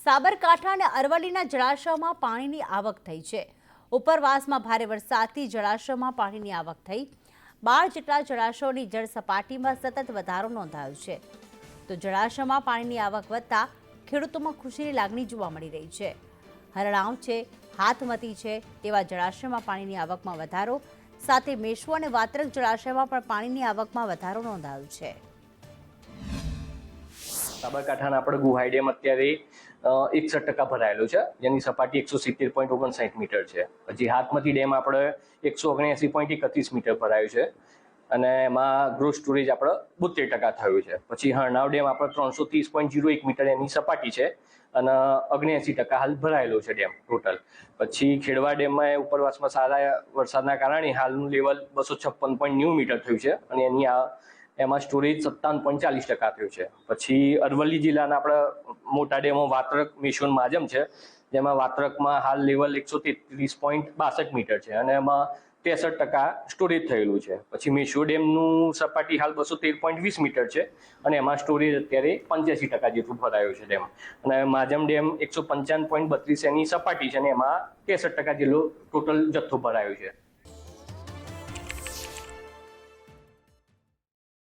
સાબરકાંઠા અને અરવલ્લીના જળાશયોમાં પાણીની આવક થઈ છે। ઉપરવાસમાં ભારે વરસાદથી જળાશયોમાં પાણીની આવક થઈ। 12 જેટલા જળાશયોની જળ સપાટીમાં સતત વધારો નોંધાયો છે। તો જળાશયોમાં પાણીની આવક વધતા ખેડૂતોમાં ખુશીની લાગણી જોવા મળી રહી છે। હરણાવ છે, હાથમતી છે તેવા જળાશયોમાં પાણીની આવકમાં વધારો સાથે મેશ્વો અને વાત્રક જળાશયમાં પણ પાણીની આવકમાં વધારો નોંધાયો છે। સાબરકાંઠાના આપણે ગુહાઈ ડેમ અત્યારે 61% ભરાયેલો છે, જેની સપાટી 170.59 મીટર છે। પછી હાથમતી ડેમ આપણે 179.31 મીટર ભરાયો છે અને એમાં ગ્રોસ સ્ટોરેજ આપણે 72% થયું છે। પછી હરણાવ ડેમ આપણે 330.01 મીટર એની સપાટી છે અને 79% હાલ ભરાયેલો છે ડેમ ટોટલ। પછી ખેડવા ડેમમાં ઉપરવાસમાં સારા વરસાદના કારણે હાલનું લેવલ 256.90 મીટર થયું છે અને એમાં સ્ટોરેજ 57.40% થયું છે। પછી અરવલ્લી જિલ્લાના આપણે મોટા ડેમો વાત્રક, મેશ્વો અને માજમ છે, જેમાં વાત્રકમાં હાલ લેવલ 133.62 મીટર છે અને એમાં 63% સ્ટોરેજ થયેલું છે। પછી મેશ્વો ડેમનું સપાટી હાલ 213.20 મીટર છે અને એમાં સ્ટોરેજ અત્યારે 85% જેટલું ભરાયું છે ડેમ। અને માજમ ડેમ 155.32 એની સપાટી છે અને એમાં 63% જેટલો ટોટલ જથ્થો ભરાયો છે।